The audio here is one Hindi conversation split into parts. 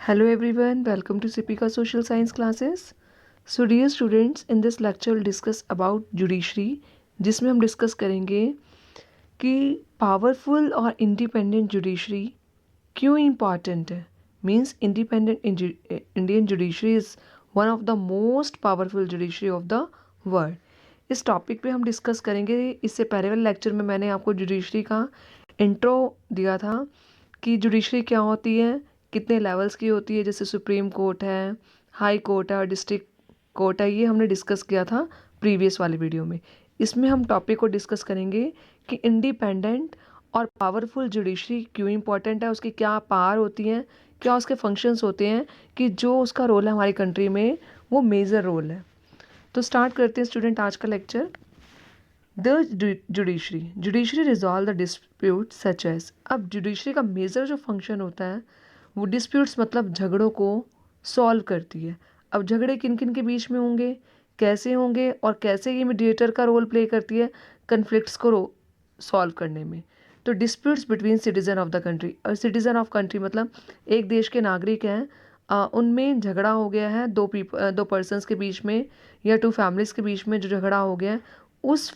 Hello everyone, welcome to Sipika Social Science classes. So dear students, in this lecture we'll discuss about judiciary, जिसमें हम डिस्कस करेंगे कि पावरफुल और इंडिपेंडेंट जुडिशरी क्यों इम्पॉर्टेंट है. Means independent Indian judiciary is one of the most powerful judiciary of the world. इस टॉपिक पे हम डिस्कस करेंगे. इससे पहले वाले लेक्चर में मैंने आपको जुडिशरी का इंट्रो दिया था कि जुडिशरी क्या होती है, कितने लेवल्स की होती है, जैसे सुप्रीम कोर्ट है, हाई कोर्ट है और डिस्ट्रिक्ट कोर्ट है. ये हमने डिस्कस किया था प्रीवियस वाले वीडियो में. इसमें हम टॉपिक को डिस्कस करेंगे कि इंडिपेंडेंट और पावरफुल जुडिशरी क्यों इम्पॉर्टेंट है, उसकी क्या पावर होती हैं, क्या उसके फंक्शंस होते हैं, कि जो उसका रोल है हमारी कंट्री में वो मेजर रोल है. तो स्टार्ट करते हैं स्टूडेंट आज का lecture. The judiciary resolve the dispute such as. अब जुडिशरी का मेजर जो फंक्शन होता है वो डिस्प्यूट्स मतलब झगड़ों को सॉल्व करती है. अब झगड़े किन किन के बीच में होंगे, कैसे होंगे और कैसे ये मीडिएटर का रोल प्ले करती है कन्फ्लिक्ट्स को सॉल्व करने में. तो disputes between citizen of the country. और सिटीजन ऑफ कंट्री मतलब एक देश के नागरिक हैं, उनमें झगड़ा हो गया है दो पर्सनस के बीच में या टू फैमिलीज़ के बीच में जो झगड़ा हो गया है, उस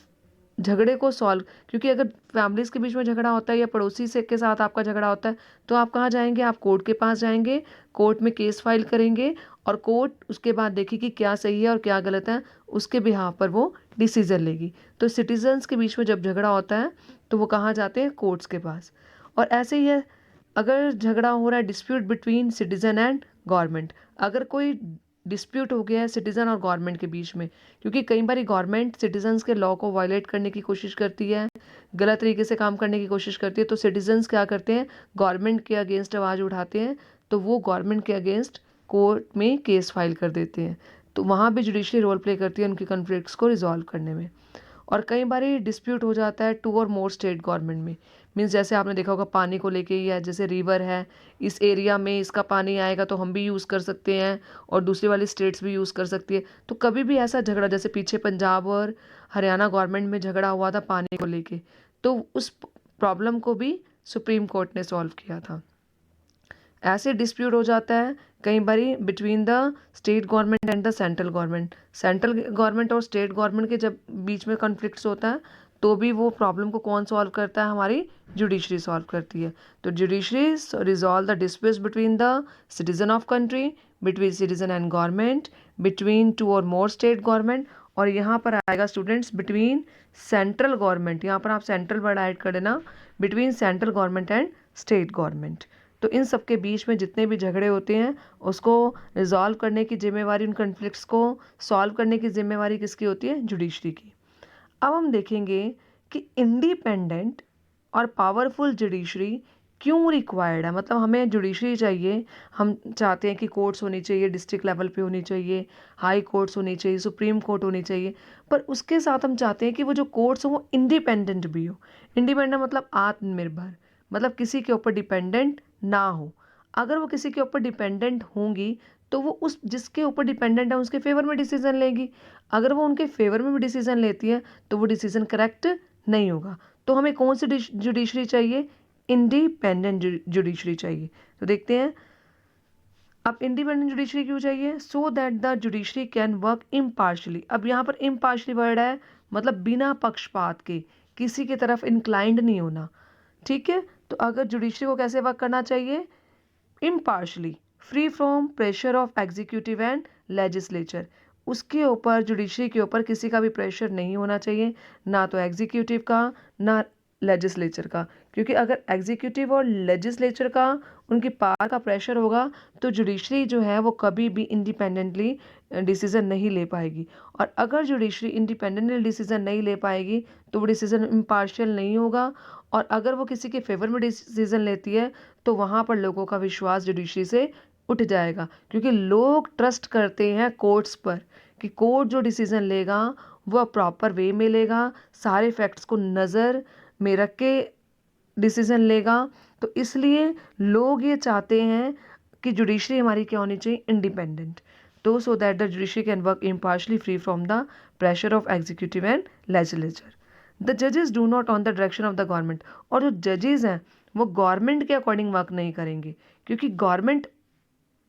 झगड़े को सॉल्व. क्योंकि अगर फैमिलीज़ के बीच में झगड़ा होता है या पड़ोसी से के साथ आपका झगड़ा होता है तो आप कहाँ जाएंगे, आप कोर्ट के पास जाएंगे, कोर्ट में केस फाइल करेंगे और कोर्ट उसके बाद देखेगी क्या सही है और क्या गलत है, उसके बिहाफ पर वो डिसीज़न लेगी. तो सिटीजन्स के बीच में जब झगड़ा होता है तो वो कहाँ जाते हैं, कोर्ट्स के पास. और ऐसे ही है अगर झगड़ा हो रहा है dispute between citizen and government. अगर कोई डिस्प्यूट हो गया है सिटीज़न और गवर्नमेंट के बीच में, क्योंकि कई बार गवर्नमेंट सिटीजन्स के लॉ को वायलेट करने की कोशिश करती है, गलत तरीके से काम करने की कोशिश करती है, तो सिटीजन्स क्या करते हैं, गवर्नमेंट के अगेंस्ट आवाज़ उठाते हैं, तो वो गवर्नमेंट के अगेंस्ट कोर्ट में केस फाइल कर देते हैं. तो वहाँ भी जुडिशरी रोल प्ले करती है उनके कन्फ्लिक्ट्स को रिजॉल्व करने में. और कई बार डिस्प्यूट हो जाता है टू और मोर स्टेट गवर्नमेंट में. मीन्स जैसे आपने देखा होगा पानी को लेके, या जैसे रिवर है, इस एरिया में इसका पानी आएगा तो हम भी यूज़ कर सकते हैं और दूसरी वाली स्टेट्स भी यूज़ कर सकती है. तो कभी भी ऐसा झगड़ा, जैसे पीछे पंजाब और हरियाणा गवर्नमेंट में झगड़ा हुआ था पानी को लेके, तो उस प्रॉब्लम को भी सुप्रीम कोर्ट ने सॉल्व किया था. ऐसे डिस्प्यूट हो जाता है कई बारी between the state government and the central government. Central government और स्टेट गवर्नमेंट के जब बीच में कॉन्फ्लिक्ट्स होता है तो भी वो प्रॉब्लम को कौन सॉल्व करता है, हमारी जुडिशरी सॉल्व करती है. तो judiciary resolve the disputes between the citizen of country, between citizen and government, between two और मोर स्टेट गवर्नमेंट. और यहाँ पर आएगा स्टूडेंट्स बिटवीन सेंट्रल गवर्नमेंट, यहाँ पर आप सेंट्रल वर्ड ऐड कर देना, between central government and state government. तो इन सब के बीच में जितने भी झगड़े होते हैं उसको रिजॉल्व करने की जिम्मेवारी, उन कन्फ्लिक्ट्स को सॉल्व करने की जिम्मेवारी किसकी होती है, जुडिशरी की. अब हम देखेंगे कि इंडिपेंडेंट और पावरफुल जुडिशरी क्यों रिक्वायर्ड है. मतलब हमें जुडिशरी चाहिए, हम चाहते हैं कि कोर्ट्स होनी चाहिए, डिस्ट्रिक्ट लेवल पे होनी चाहिए, हाई कोर्ट्स होनी चाहिए, सुप्रीम कोर्ट होनी चाहिए, पर उसके साथ हम चाहते हैं कि वो जो कोर्ट्स हो वो इंडिपेंडेंट भी हो. इंडिपेंडेंट मतलब आत्मनिर्भर, मतलब किसी के ऊपर डिपेंडेंट ना हो. अगर वो किसी के ऊपर डिपेंडेंट होंगी तो वो उस जिसके ऊपर डिपेंडेंट है उसके फेवर में डिसीजन लेगी. अगर वो उनके फेवर में भी डिसीजन लेती है तो वो डिसीजन करेक्ट नहीं होगा. तो हमें कौन सी जुडिशरी चाहिए, इंडिपेंडेंट जुडिशरी चाहिए. तो देखते हैं अब इंडिपेंडेंट जुडिशरी क्यों चाहिए. सो that the judiciary can work impartially. अब यहाँ पर इम्पार्शली वर्ड है, मतलब बिना पक्षपात के, किसी की तरफ इंक्लाइंड नहीं होना. ठीक है. तो अगर जुडिशरी को कैसे वर्क करना चाहिए, impartially, free from pressure of executive and legislature. उसके ऊपर, जुडिशरी के ऊपर किसी का भी प्रेशर नहीं होना चाहिए, ना तो एग्जीक्यूटिव का ना लेजिस्लेचर का. क्योंकि अगर एग्जीक्यूटिव और लेजिस्लेचर का उनकी पावर का प्रेशर होगा तो जुडिशरी जो है वो कभी भी इंडिपेंडेंटली डिसीजन नहीं ले पाएगी. और अगर जुडिशरी इंडिपेंडेंटली डिसीजन नहीं ले पाएगी तो वो डिसीजन इम्पार्शियल नहीं होगा. और अगर वो किसी के फेवर में डिसीजन लेती है तो वहाँ पर लोगों का विश्वास जुडिशरी से उठ जाएगा. क्योंकि लोग ट्रस्ट करते हैं कोर्ट्स पर कि कोर्ट जो डिसीजन लेगा वह प्रॉपर वे में लेगा, सारे फैक्ट्स को नज़र में रख के डिसीजन लेगा. तो इसलिए लोग ये चाहते हैं कि जुडिशरी हमारी क्या होनी चाहिए, इंडिपेंडेंट. तो so that the judiciary can work impartially free from the pressure of executive and legislature. The जजेस do not on the direction of the government. और जो जजेस हैं वो गवर्नमेंट के अकॉर्डिंग वर्क नहीं करेंगे, क्योंकि गवर्नमेंट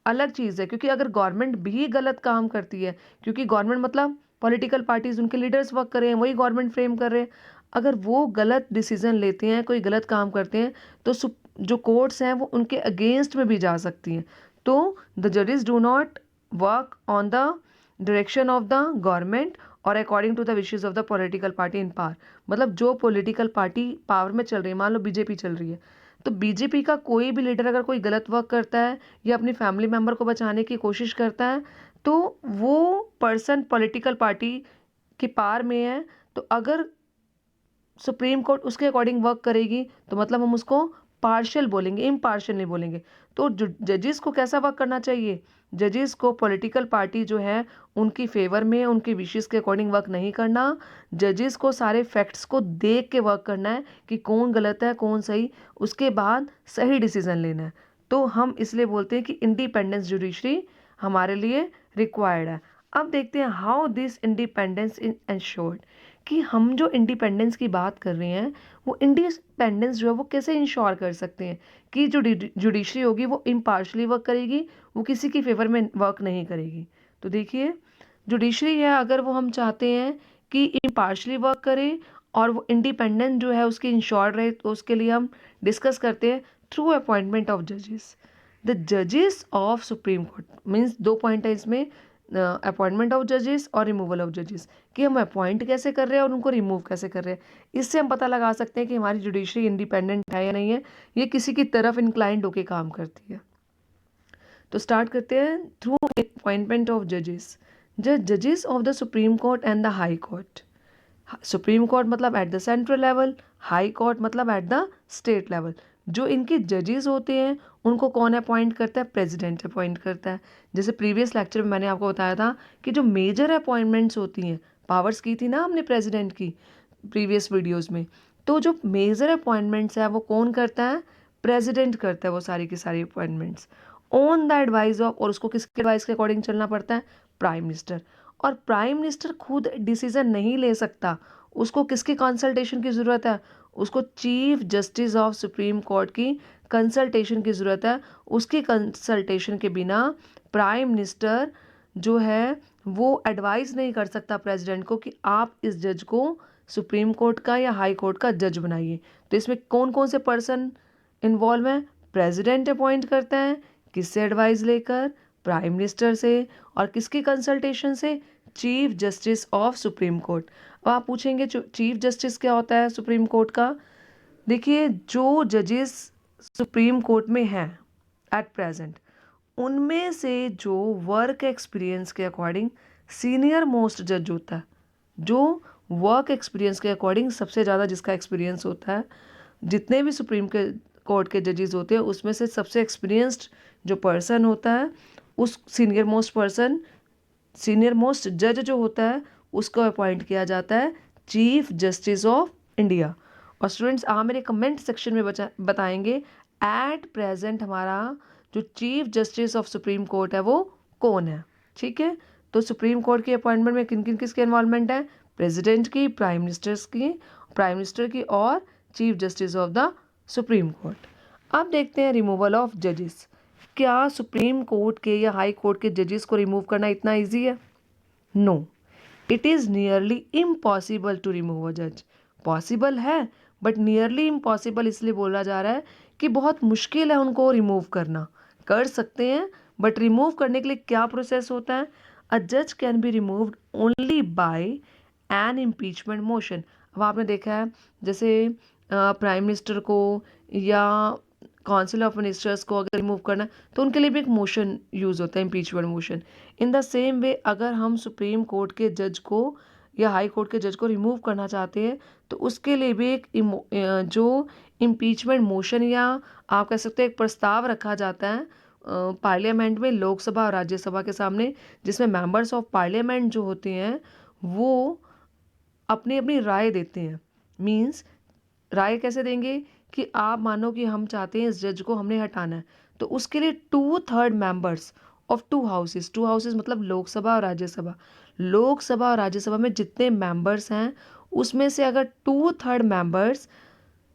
अलग चीज़ है, क्योंकि अगर गवर्नमेंट भी गलत काम करती है, क्योंकि गवर्नमेंट मतलब पॉलिटिकल पार्टीज, उनके लीडर्स वर्क कर रहे हैं, वही गवर्नमेंट फ्रेम कर रहे हैं, अगर वो गलत डिसीजन लेते हैं, कोई गलत काम करते हैं, तो जो कोर्ट्स हैं वो उनके अगेंस्ट में भी जा सकती हैं। तो द जजेस do not work on the direction of the government और according to the wishes of the political party in power. मतलब जो पॉलिटिकल पार्टी पावर में चल रही है, मान लो बीजेपी चल रही है, तो बीजेपी का कोई भी लीडर अगर कोई गलत वर्क करता है या अपनी फैमिली मेम्बर को बचाने की कोशिश करता है, तो वो पर्सन पॉलिटिकल पार्टी के पार में है, तो अगर सुप्रीम कोर्ट उसके अकॉर्डिंग वर्क करेगी तो मतलब हम उसको पार्शियल बोलेंगे, इम्पार्शियल नहीं बोलेंगे। तो जजेस को कैसा वर्क करना चाहिए? जजेस को पॉलिटिकल पार्टी जो है उनकी फेवर में, उनके विशेस के अकॉर्डिंग वर्क नहीं करना। जजेस को सारे फैक्ट्स को देख के वर्क करना है कि कौन गलत है कौन सही, उसके बाद सही डिसीजन लेना है। तो हम इसलिए बोलते हैं कि इंडिपेंडेंस जुडिशरी हमारे लिए रिक्वायर्ड है। अब देखते हैं how this independence in ensured, कि हम जो इंडिपेंडेंस की बात कर रहे हैं वो इंडिपेंडेंस जो है वो कैसे इंश्योर कर सकते हैं कि जो जुडिशरी होगी वो इम्पार्शली वर्क करेगी, वो किसी की फेवर में वर्क नहीं करेगी। तो देखिए जुडिशरी है, अगर वो हम चाहते हैं कि इम्पार्शली वर्क करे और वो इंडिपेंडेंट जो है उसकी इंश्योर रहे, तो उसके लिए हम डिस्कस करते हैं थ्रू अपॉइंटमेंट ऑफ जजेस। द जजेस ऑफ सुप्रीम कोर्ट मीन्स दो पॉइंट है इसमें, अपॉइंटमेंट ऑफ जजेस और रिमूवल ऑफ जजेस, कि हम अपॉइंट कैसे कर रहे हैं और उनको रिमूव कैसे कर रहे हैं। इससे हम पता लगा सकते हैं कि हमारी जुडिशरी इंडिपेंडेंट है या नहीं है, ये किसी की तरफ इंक्लाइंड होकर काम करती है। तो स्टार्ट करते हैं थ्रू अपॉइंटमेंट ऑफ जजेस। जजेस of the supreme court and the high court. Supreme court मतलब at the central level, high court मतलब एट द स्टेट लेवल। जो इनके जजेस होते हैं उनको कौन अपॉइंट करता है? प्रेसिडेंट अपॉइंट करता है। जैसे प्रीवियस लेक्चर में मैंने आपको बताया था कि जो मेजर अपॉइंटमेंट्स होती हैं, पावर्स की थी ना हमने प्रेसिडेंट की प्रीवियस वीडियोस में, तो जो मेजर अपॉइंटमेंट्स है वो कौन करता है? प्रेसिडेंट करता है वो सारी की सारी appointments on the advice of, और उसको किसके एडवाइस के अकॉर्डिंग चलना पड़ता है? Prime minister. और प्राइम मिनिस्टर खुद डिसीजन नहीं ले सकता, उसको किसकी कंसल्टेशन की ज़रूरत है? उसको chief justice of supreme court की कंसल्टेशन की ज़रूरत है। उसकी कंसल्टेशन के बिना प्राइम मिनिस्टर जो है वो एडवाइस नहीं कर सकता प्रेसिडेंट को कि आप इस जज को सुप्रीम कोर्ट का या हाई कोर्ट का जज बनाइए। तो इसमें कौन कौन से पर्सन इन्वॉल्व हैं? प्रेसिडेंट अपॉइंट करता है, किससे एडवाइस लेकर? प्राइम मिनिस्टर से। और किसकी कंसल्टेशन से? Chief justice of supreme court. अब आप पूछेंगे चीफ जस्टिस क्या होता है सुप्रीम कोर्ट का? देखिए जो जजेस सुप्रीम कोर्ट में हैं एट प्रेजेंट, उनमें से जो वर्क एक्सपीरियंस के अकॉर्डिंग सीनियर मोस्ट जज होता है, जो वर्क एक्सपीरियंस के अकॉर्डिंग सबसे ज़्यादा जिसका एक्सपीरियंस होता है, जितने भी सुप्रीम के कोर्ट के जजेस होते हैं उसमें से सबसे एक्सपीरियंस्ड जो पर्सन होता है, उस सीनियर मोस्ट जज जो होता है उसको अपॉइंट किया जाता है चीफ जस्टिस ऑफ इंडिया। और स्टूडेंट्स आप मेरे कमेंट सेक्शन में बताएंगे एट प्रेजेंट हमारा जो chief justice of supreme court है वो कौन है। ठीक है, तो सुप्रीम कोर्ट की अपॉइंटमेंट में किन किन किसके इन्वॉल्वमेंट है? प्रेसिडेंट की, प्राइम मिनिस्टर की और chief justice of the supreme court. अब देखते हैं रिमूवल ऑफ जजेस। क्या सुप्रीम कोर्ट के या हाई कोर्ट के जजेस को रिमूव करना इतना इजी है? No, it is nearly impossible to remove a जज। पॉसिबल है बट नियरली इम्पॉसिबल इसलिए बोला जा रहा है कि बहुत मुश्किल है उनको रिमूव करना। कर सकते हैं बट रिमूव करने के लिए क्या प्रोसेस होता है? अ जज can be removed only by an impeachment motion. अब आपने देखा है जैसे प्राइम मिनिस्टर को या काउंसिल ऑफ मिनिस्टर्स को अगर रिमूव करना है तो उनके लिए भी एक मोशन यूज़ होता है, impeachment motion. In the same way अगर हम सुप्रीम कोर्ट के जज को या हाई कोर्ट के जज को रिमूव करना चाहते हैं तो उसके लिए भी एक जो इम्पीचमेंट मोशन या आप कह सकते हैं एक प्रस्ताव रखा जाता है पार्लियामेंट में, लोकसभा और राज्यसभा के सामने, जिसमें मेंबर्स ऑफ पार्लियामेंट जो होते हैं वो अपनी अपनी राय देते हैं। मीन्स राय कैसे देंगे कि आप मानो कि हम चाहते हैं इस जज को हमने हटाना है, तो उसके लिए 2/3 मेंबर्स ऑफ टू हाउसेस मतलब लोकसभा और राज्यसभा, लोकसभा और राज्यसभा में जितने मेंबर्स हैं उसमें से अगर 2/3 मेंबर्स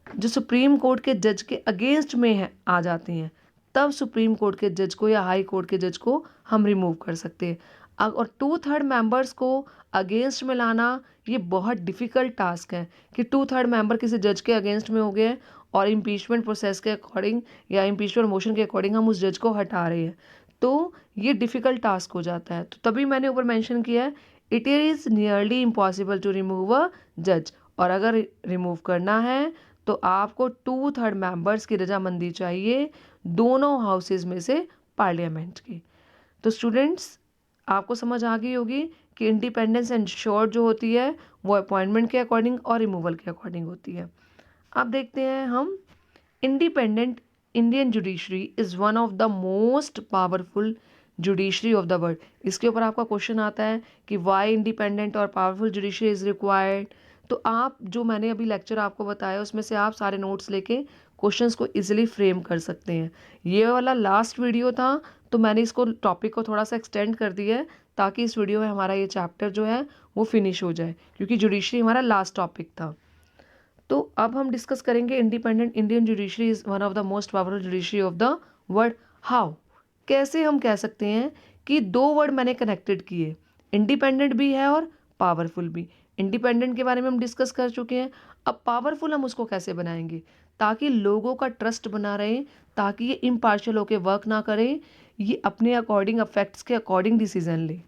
जो सुप्रीम कोर्ट के जज के अगेंस्ट में है आ जाते हैं, तब सुप्रीम कोर्ट के जज को या हाई कोर्ट के जज को हम रिमूव कर सकते हैं। और 2/3 मेंबर्स को अगेंस्ट में लाना ये बहुत डिफ़िकल्ट टास्क है कि 2/3 मेंबर किसी जज के अगेंस्ट में हो गए हैं और इम्पीचमेंट प्रोसेस के अकॉर्डिंग या इम्पीचमेंट मोशन के अकॉर्डिंग हम उस जज को हटा रहे हैं, तो ये डिफ़िकल्ट टास्क हो जाता है। तो तभी मैंने ऊपर मेंशन किया है, it is nearly impossible to remove a जज। और अगर रिमूव करना है तो आपको 2/3 मेंबर्स की रजामंदी चाहिए दोनों हाउसेज में से पार्लियामेंट की। तो स्टूडेंट्स, आपको समझ आ गई होगी कि इंडिपेंडेंस एंश्योर्ड जो होती है वो अपॉइंटमेंट के अकॉर्डिंग और रिमूवल के अकॉर्डिंग होती है। अब देखते हैं हम, independent Indian judiciary is one of the most powerful judiciary of the world. इसके ऊपर आपका क्वेश्चन आता है कि वाई इंडिपेंडेंट और पावरफुल जुडिशरी इज़ रिक्वायर्ड। तो आप जो मैंने अभी लेक्चर आपको बताया उसमें से आप सारे नोट्स लेके क्वेश्चंस को इजीली फ्रेम कर सकते हैं। ये वाला लास्ट वीडियो था तो मैंने इसको टॉपिक को थोड़ा सा एक्सटेंड कर दिया है ताकि इस वीडियो में हमारा ये चैप्टर जो है वो फिनिश हो जाए, क्योंकि जुडिशरी हमारा लास्ट टॉपिक था। तो अब हम डिस्कस करेंगे independent Indian judiciary is one of the most powerful judiciary of the world. How, कैसे हम कह सकते हैं कि दो वर्ड मैंने कनेक्टेड किए, इंडिपेंडेंट भी है और पावरफुल भी। इंडिपेंडेंट के बारे में हम डिस्कस कर चुके हैं, अब पावरफुल हम उसको कैसे बनाएंगे ताकि लोगों का ट्रस्ट बना रहे, ताकि ये इम्पार्शियल होकर वर्क ना करे, ये अपने अकॉर्डिंग अफेक्ट्स के अकॉर्डिंग डिसीजन ले।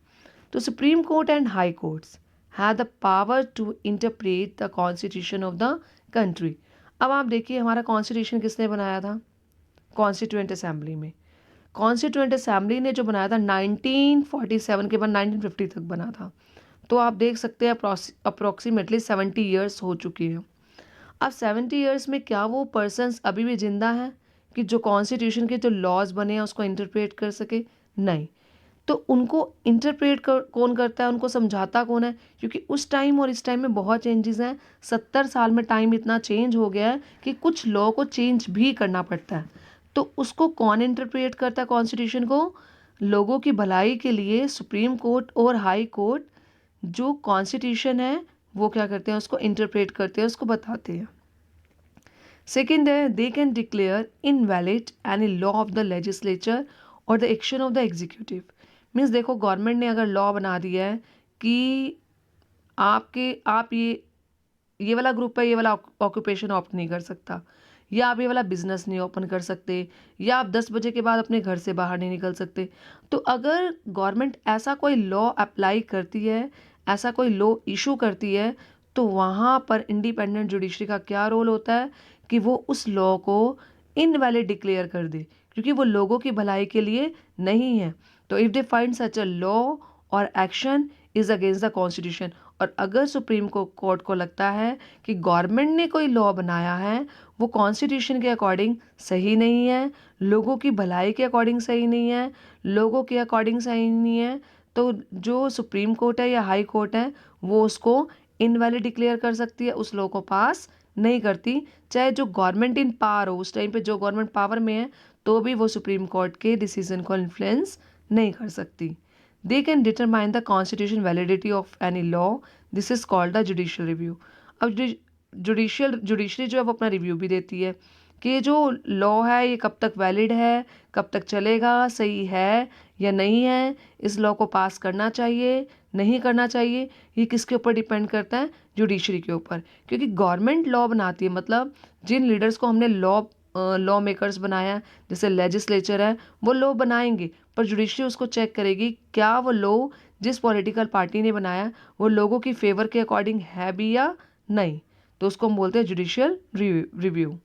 तो supreme court and high courts had the power to interpret the constitution of the country। अब आप देखिए हमारा कॉन्स्टिट्यूशन किसने बनाया था, कॉन्स्टिट्यूएंट असेंबली में। कॉन्स्टिट्यूएंट असेंबली ने जो बनाया था 1947 के बाद 1950 तक बना था। तो आप देख सकते हैं अप्रॉक्सीमेटली 70 ईयर्स हो चुकी हैं। अब 70 ईयर्स में क्या वो पर्सन्स अभी भी जिंदा हैं कि जो कॉन्स्टिट्यूशन के जो लॉज बने हैं उसको इंटरप्रेट कर सके? नहीं। तो उनको इंटरप्रेट कौन करता है, उनको समझाता कौन है? क्योंकि उस टाइम और इस टाइम में बहुत चेंजेस हैं। 70 साल में टाइम इतना चेंज हो गया है कि कुछ लॉ को चेंज भी करना पड़ता है। तो उसको कौन इंटरप्रेट करता है कॉन्स्टिट्यूशन को? लोगों की भलाई के लिए सुप्रीम कोर्ट और हाई कोर्ट जो कॉन्स्टिट्यूशन है वो क्या करते हैं, उसको इंटरप्रेट करते हैं, उसको बताते हैं। सेकेंड है, they can declare invalid any law of the legislature और the action of the executive. Means देखो, गवर्नमेंट ने अगर लॉ बना दिया है कि आप ये वाला ग्रुप है, ये वाला ऑक्यूपेशन ऑप्ट नहीं कर सकता, या आप ये वाला बिजनेस नहीं ओपन कर सकते, या आप 10 बजे के बाद अपने घर से बाहर नहीं निकल सकते। तो अगर गवर्नमेंट ऐसा कोई लॉ अप्लाई करती है, ऐसा कोई लॉ इशू करती है, तो वहाँ पर इंडिपेंडेंट जुडिशरी का क्या रोल होता है कि वो उस लॉ को इनवैलिड डिक्लेयर कर दे, क्योंकि वो लोगों की भलाई के लिए नहीं है। तो if they find such a law और action is against the constitution, और अगर सुप्रीम कोर्ट को लगता है कि गवर्नमेंट ने कोई लॉ बनाया है वो कॉन्स्टिट्यूशन के अकॉर्डिंग सही नहीं है, लोगों की भलाई के अकॉर्डिंग सही नहीं है, लोगों के अकॉर्डिंग सही नहीं है, तो जो सुप्रीम कोर्ट है या हाई कोर्ट है वो उसको इनवैलिड डिक्लेयर कर सकती है, उस लॉ को पास नहीं करती। चाहे जो गवर्नमेंट इन पावर हो, उस टाइम पे जो गवर्नमेंट पावर में है, तो भी वो सुप्रीम कोर्ट के डिसीजन को इन्फ्लुएंस नहीं कर सकती। They can determine the constitution validity of any law, this is called the judicial review. अब जुडिशरी जो है वो अपना रिव्यू भी देती है कि ये जो लॉ है ये कब तक वैलिड है, कब तक चलेगा, सही है या नहीं है, इस लॉ को पास करना चाहिए, नहीं करना चाहिए। ये किसके ऊपर डिपेंड करता है? जुडिशरी के ऊपर। क्योंकि गवर्नमेंट लॉ बनाती है, मतलब जिन लीडर्स को हमने लॉ मेकर्स बनाया, जैसे लेजिस्लेचर है, वो लॉ बनाएंगे, पर जुडिशरी उसको चेक करेगी क्या वो लॉ जिस पॉलिटिकल पार्टी ने बनाया वो लोगों की फेवर के अकॉर्डिंग है भी या नहीं। तो उसको हम बोलते हैं जुडिशियल रिव्यू।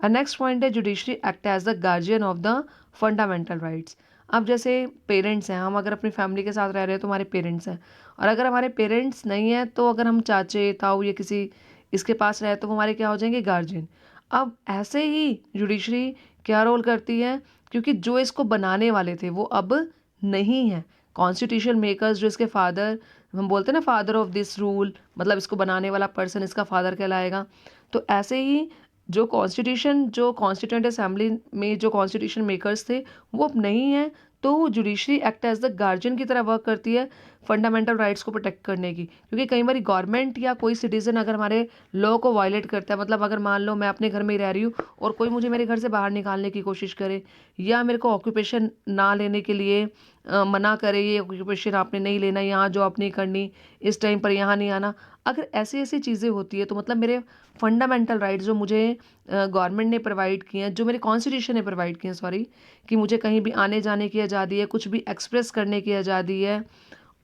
नेक्स्ट पॉइंट है, judiciary act as the guardian of the fundamental rights. अब जैसे पेरेंट्स हैं, हम अगर अपनी फैमिली के साथ रह रहे हैं तो हमारे पेरेंट्स हैं, और अगर हमारे पेरेंट्स नहीं हैं तो अगर हम चाचे ताऊ या किसी इसके पास रहे तो वो हमारे क्या हो जाएंगे? गार्जियन। अब ऐसे ही जुडिशरी क्या रोल करती है, क्योंकि जो इसको बनाने वाले थे वो अब नहीं है, कॉन्स्टिट्यूशन मेकर्स जो इसके फादर, हम बोलते हैं ना फादर ऑफ दिस रूल, मतलब इसको बनाने वाला पर्सन इसका फादर कहलाएगा। तो ऐसे ही जो कॉन्स्टिट्यूएंट असेंबली में जो कॉन्स्टिट्यूशन मेकर्स थे वो अब नहीं है, तो judiciary act as the guardian की तरह वर्क करती है फंडामेंटल राइट्स को प्रोटेक्ट करने की, क्योंकि कई बार गवर्नमेंट या कोई सिटीजन अगर हमारे लॉ को वायलेट करता है, मतलब अगर मान लो मैं अपने घर में ही रह रही हूँ और कोई मुझे मेरे घर से बाहर निकालने की कोशिश करे या मेरे को ऑक्यूपेशन ना लेने के लिए मना करे, ये ऑक्यूपेशन आपने नहीं लेना, यहाँ जॉब नहीं करनी, इस टाइम पर यहाँ नहीं आना, अगर ऐसी ऐसी चीज़ें होती है तो मतलब मेरे फंडामेंटल राइट्स जो मुझे गवर्नमेंट ने प्रोवाइड किए हैं, जो मेरे कॉन्स्टिट्यूशन ने प्रोवाइड किए हैं, सॉरी, कि मुझे कहीं भी आने जाने की आज़ादी है, कुछ भी एक्सप्रेस करने की आज़ादी है,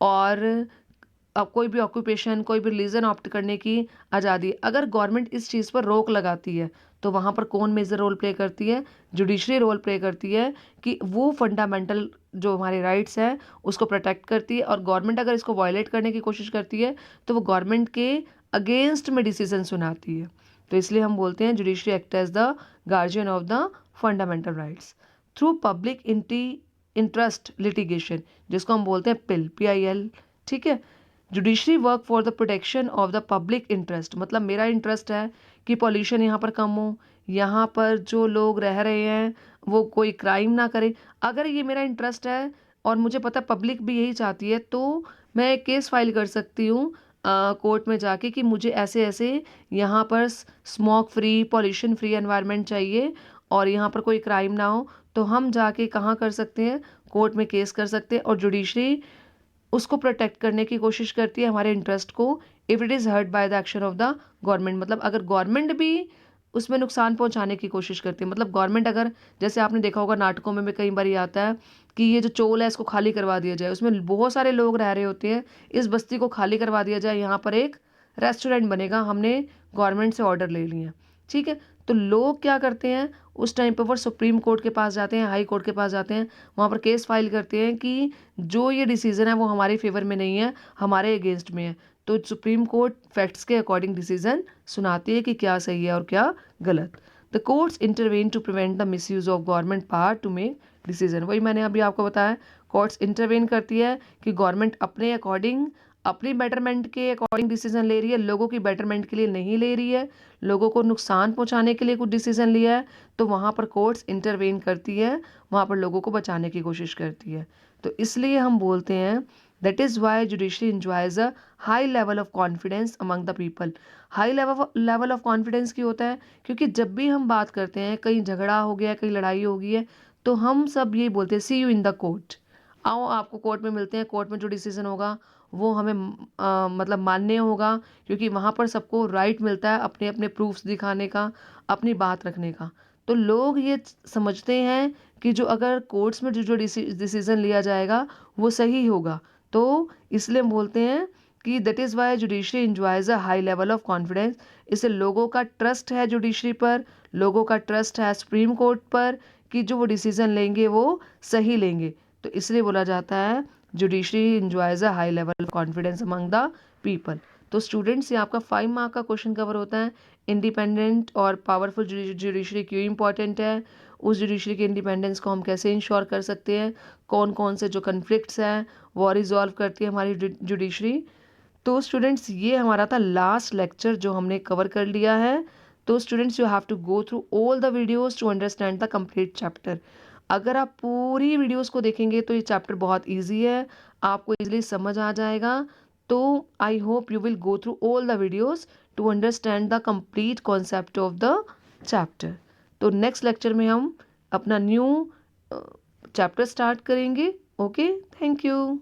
और अब कोई भी ऑक्यूपेशन, कोई भी रिलीजन ऑप्ट करने की आज़ादी, अगर गवर्नमेंट इस चीज़ पर रोक लगाती है तो वहाँ पर कौन मेजर रोल प्ले करती है? जुडिशरी रोल प्ले करती है कि वो फंडामेंटल जो हमारे राइट्स हैं उसको प्रोटेक्ट करती है, और गवर्नमेंट अगर इसको वायलेट करने की कोशिश करती है तो वो गवर्नमेंट के अगेंस्ट में डिसीजन सुनाती है। तो इसलिए हम बोलते हैं judiciary act as the guardian of the fundamental rights through public interest litigation, जिसको हम बोलते हैं PIL। ठीक है, judiciary work for the protection of the public interest, मतलब मेरा इंटरेस्ट है कि पॉल्यूशन यहाँ पर कम हो, यहाँ पर जो लोग रह रहे हैं वो कोई क्राइम ना करे। अगर ये मेरा इंटरेस्ट है और मुझे पता है पब्लिक भी यही चाहती है, तो मैं एक केस फाइल कर सकती हूँ कोर्ट में जाके कि मुझे ऐसे ऐसे यहाँ पर smoke free, pollution free environment चाहिए और यहाँ पर कोई क्राइम ना हो। तो हम जाके कहाँ कर सकते हैं? कोर्ट में केस कर सकते हैं, और जुडिशरी उसको प्रोटेक्ट करने की कोशिश करती है हमारे इंटरेस्ट को, if it is hurt by the action of the government. मतलब अगर गवर्नमेंट भी उसमें नुकसान पहुंचाने की कोशिश करती है, मतलब गवर्नमेंट अगर, जैसे आपने देखा होगा नाटकों में भी कई बार ये आता है कि ये जो चोल है इसको खाली करवा दिया जाए, उसमें बहुत सारे लोग रह रहे होते हैं, इस बस्ती को खाली करवा दिया जाए, यहाँ पर एक रेस्टोरेंट बनेगा, हमने गवर्नमेंट से ऑर्डर ले लिया। ठीक है, तो लोग क्या करते हैं उस टाइम पर, वो सुप्रीम कोर्ट के पास जाते हैं, हाई कोर्ट के पास जाते हैं, वहाँ पर केस फाइल करते हैं कि जो ये डिसीज़न है वो हमारे फेवर में नहीं है, हमारे अगेंस्ट में है। तो सुप्रीम कोर्ट फैक्ट्स के अकॉर्डिंग डिसीजन सुनाती है कि क्या सही है और क्या गलत। The courts intervene to prevent the misuse of government power to make decision. वही मैंने अभी आपको बताया, कोर्ट्स इंटरवेन करती है कि गवर्नमेंट अपने अकॉर्डिंग, अपनी बेटरमेंट के अकॉर्डिंग डिसीजन ले रही है, लोगों की बेटरमेंट के लिए नहीं ले रही है, लोगों को नुकसान पहुंचाने के लिए कुछ डिसीजन लिया है, तो वहाँ पर कोर्ट्स इंटरवेन करती है, वहाँ पर लोगों को बचाने की कोशिश करती है। तो इसलिए हम बोलते हैं that is why judiciary enjoys a high level of confidence among the people. High level of confidence क्यों होता है? क्योंकि जब भी हम बात करते हैं, कहीं झगड़ा हो गया, कहीं लड़ाई हो गई है, तो हम सब ये बोलते हैं सी यू इन द कोर्ट, आओ आपको कोर्ट में मिलते हैं, कोर्ट में जो डिसीजन होगा वो हमें मतलब मान्य होगा, क्योंकि वहाँ पर सबको राइट मिलता है अपने अपने प्रूफ्स दिखाने का, अपनी बात रखने का। तो लोग ये समझते हैं कि जो अगर कोर्ट्स में जो जो डिसीजन लिया जाएगा वो सही होगा, तो इसलिए हम बोलते हैं कि that is why judiciary enjoys a high level of confidence. इससे लोगों का ट्रस्ट है जुडिशरी पर, लोगों का ट्रस्ट है सुप्रीम कोर्ट पर कि जो वो डिसीजन लेंगे वो सही लेंगे। तो इसलिए बोला जाता है judiciary enjoys a high level of confidence among the people. तो स्टूडेंट्स, ये आपका 5 मार्क का क्वेश्चन कवर होता है। इंडिपेंडेंट और पावरफुल जुडिशरी क्यों इंपॉर्टेंट है, उस जुडिशरी के इंडिपेंडेंस को हम कैसे इंश्योर कर सकते हैं, कौन कौन से जो कन्फ्लिक्ट्स हैं वो रिजॉल्व करती है हमारी जुडिशरी। तो स्टूडेंट्स, ये हमारा था लास्ट लेक्चर जो हमने कवर कर लिया है। तो students, you have to go through all the videos to understand the complete chapter. अगर आप पूरी वीडियोस को देखेंगे तो ये चैप्टर बहुत इजी है, आपको इजीली समझ आ जाएगा। तो I hope you will go through all the videos to understand the complete concept of the chapter. तो नेक्स्ट लेक्चर में हम अपना न्यू चैप्टर स्टार्ट करेंगे। Okay, thank you.